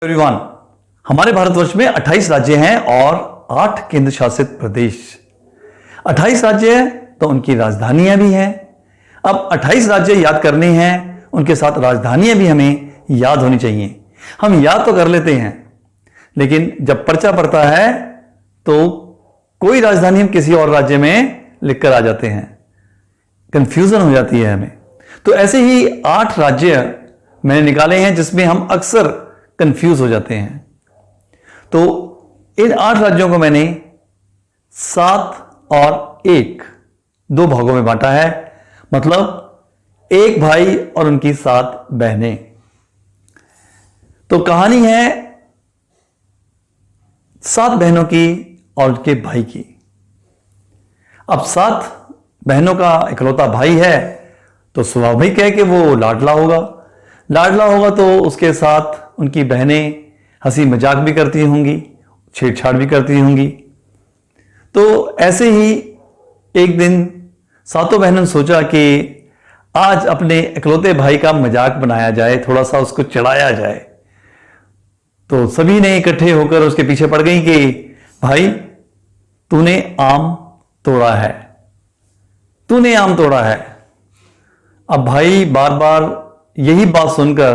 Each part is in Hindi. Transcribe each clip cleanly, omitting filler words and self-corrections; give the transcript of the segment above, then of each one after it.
एवरीवन, हमारे भारतवर्ष में 28 राज्य हैं और 8 केंद्र शासित प्रदेश। 28 राज्य तो उनकी राजधानियां भी हैं। अब 28 राज्य याद करने हैं, उनके साथ राजधानियां भी हमें याद होनी चाहिए। हम याद तो कर लेते हैं, लेकिन जब पर्चा पड़ता है तो कोई राजधानी हम किसी और राज्य में लिखकर आ जाते हैं, कंफ्यूजन हो जाती है हमें। तो ऐसे ही 8 राज्य मैंने निकाले हैं जिसमें हम अक्सर कंफ्यूज हो जाते हैं। तो इन 8 राज्यों को मैंने 7 और 1 2 भागों में बांटा है, मतलब एक भाई और उनकी 7 बहनें। तो कहानी है 7 बहनों की और उनके भाई की। अब 7 बहनों का इकलौता भाई है तो स्वाभाविक है कि वो लाडला होगा। लाडला होगा तो उसके साथ उनकी बहनें हंसी मजाक भी करती होंगी, छेड़छाड़ भी करती होंगी। तो ऐसे ही एक दिन 7 बहनों ने सोचा कि आज अपने इकलौते भाई का मजाक बनाया जाए, थोड़ा सा उसको चिढ़ाया जाए। तो सभी ने इकट्ठे होकर उसके पीछे पड़ गई कि भाई तूने आम तोड़ा है, तूने आम तोड़ा है। अब भाई बार बार यही बात सुनकर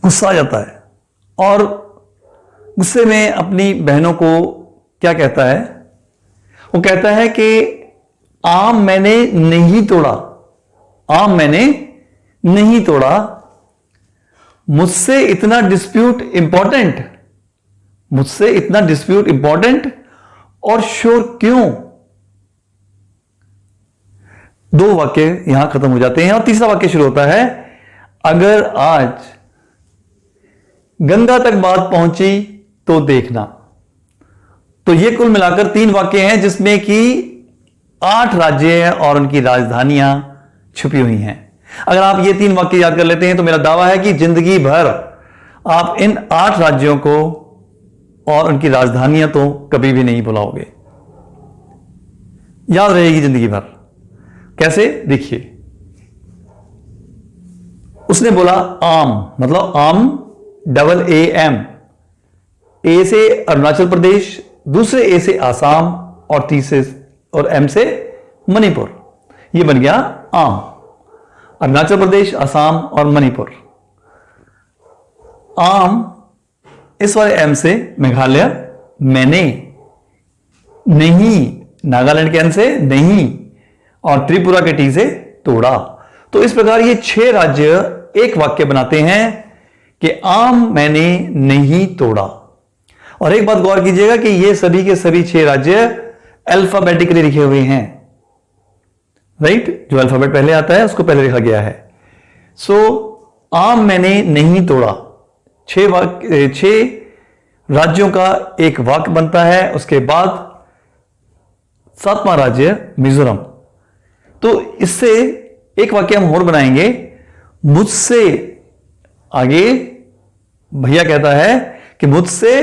गुस्सा आ जाता है और गुस्से में अपनी बहनों को क्या कहता है? वो कहता है कि आम मैंने नहीं तोड़ा, आम मैंने नहीं तोड़ा। मुझसे इतना डिस्प्यूट इंपॉर्टेंट, मुझसे इतना डिस्प्यूट इंपॉर्टेंट और श्योर क्यों? 2 वाक्य यहां खत्म हो जाते हैं और तीसरा वाक्य शुरू होता है, अगर आज गंगा तक बात पहुंची तो देखना। तो ये कुल मिलाकर 3 वाक्य हैं जिसमें कि 8 राज्य और उनकी राजधानियां छुपी हुई हैं। अगर आप ये 3 वाक्य याद कर लेते हैं तो मेरा दावा है कि जिंदगी भर आप इन 8 राज्यों को और उनकी राजधानियां तो कभी भी नहीं भुलाओगे, याद रहेगी जिंदगी भर। कैसे? देखिए, उसने बोला आम, मतलब आम डबल AM। ए से अरुणाचल प्रदेश, दूसरे ए से आसाम और तीसरे और M से मणिपुर। यह बन गया आम। अरुणाचल प्रदेश, आसाम और मणिपुर। आम, इस वाले M से मेघालय, मैंने, नहीं, नागालैंड के N से नहीं, और त्रिपुरा के T से तोड़ा। तो इस प्रकार ये 6 राज्य एक वाक्य बनाते हैं कि आम मैंने नहीं तोड़ा। और एक बात गौर कीजिएगा कि ये सभी के सभी 6 राज्य अल्फाबेटिकली लिखे हुए हैं, राइट? जो अल्फाबेट पहले आता है उसको पहले लिखा गया है। सो आम मैंने नहीं तोड़ा 6 राज्यों का एक वाक्य बनता है। उसके बाद 7वां राज्य मिजोरम। तो इससे एक वाक्य हम और बनाएंगे, मुझसे, आगे भैया कहता है कि मुझसे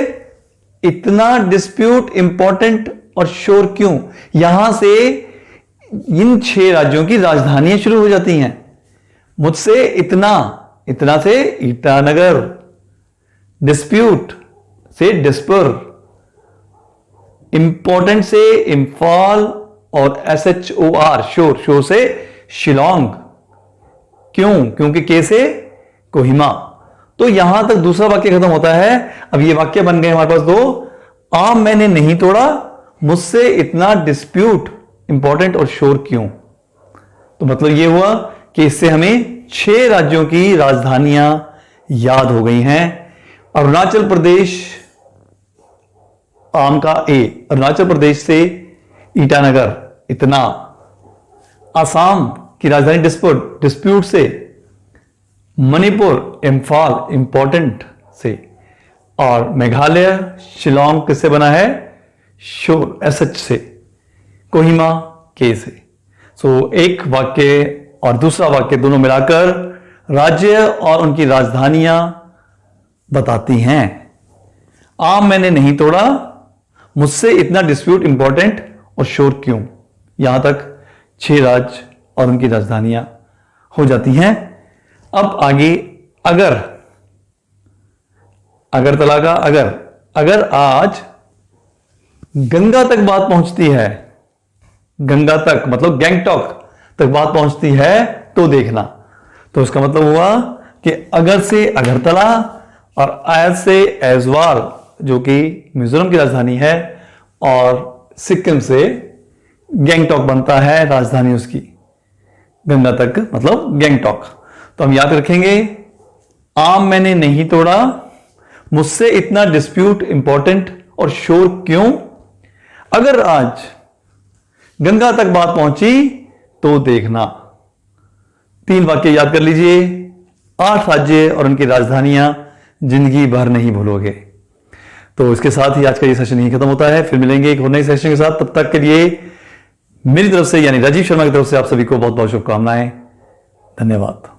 इतना डिस्प्यूट इंपॉर्टेंट और श्योर क्यों? यहां से इन 6 राज्यों की राजधानियां शुरू हो जाती हैं। मुझसे इतना, इतना से ईटानगर, डिस्प्यूट से डिस्पर, इंपॉर्टेंट से इंफाल और SHOR श्योर, श्योर से शिलोंग। क्यों? क्योंकि के से कोहिमा। तो यहां तक दूसरा वाक्य खत्म होता है। अब ये वाक्य बन गए हमारे पास 2। आम मैंने नहीं तोड़ा, मुझसे इतना डिस्प्यूट इंपॉर्टेंट और श्योर क्यों? तो मतलब ये हुआ कि इससे हमें 6 राज्यों की राजधानियां याद हो गई हैं। अरुणाचल प्रदेश, आम का A, अरुणाचल प्रदेश से ईटानगर, इतना। आसाम की राजधानी डिस्प्यूट, डिस्प्यूट से मणिपुर, इंफाल, इंपॉर्टेंट से। और मेघालय, शिलोंग किससे बना है? श्योर, SH से। कोहिमा, के से। सो एक वाक्य और दूसरा वाक्य दोनों मिलाकर राज्य और उनकी राजधानियां बताती हैं। आम मैंने नहीं तोड़ा, मुझसे इतना डिस्प्यूट इंपॉर्टेंट और श्योर क्यों? यहां तक 6 राज्य और उनकी राजधानियां हो जाती हैं। अब आगे, अगर अगरतला का अगर आज गंगा तक बात पहुंचती है, गंगा तक मतलब गैंगटॉक तक बात पहुंचती है तो देखना। तो इसका मतलब हुआ कि अगर से अगरतला और आयत से ऐजवाल जो कि मिजोरम की राजधानी है, और सिक्किम से गैंगटॉक बनता है राजधानी उसकी, गंगा तक मतलब गैंगटॉक। तो हम याद रखेंगे, आम मैंने नहीं तोड़ा, मुझसे इतना डिस्प्यूट इंपॉर्टेंट और शोर क्यों, अगर आज गंगा तक बात पहुंची तो देखना। 3 वाक्य याद कर लीजिए। 8 राज्य और उनकी राजधानियां जिंदगी भर नहीं भूलोगे। तो इसके साथ ही आज का ये सेशन यही खत्म होता है। फिर मिलेंगे एक और नए सेशन के साथ। तब तक के लिए मेरी तरफ से यानी राजीव शर्मा की तरफ से आप सभी को बहुत बहुत शुभकामनाएं। धन्यवाद।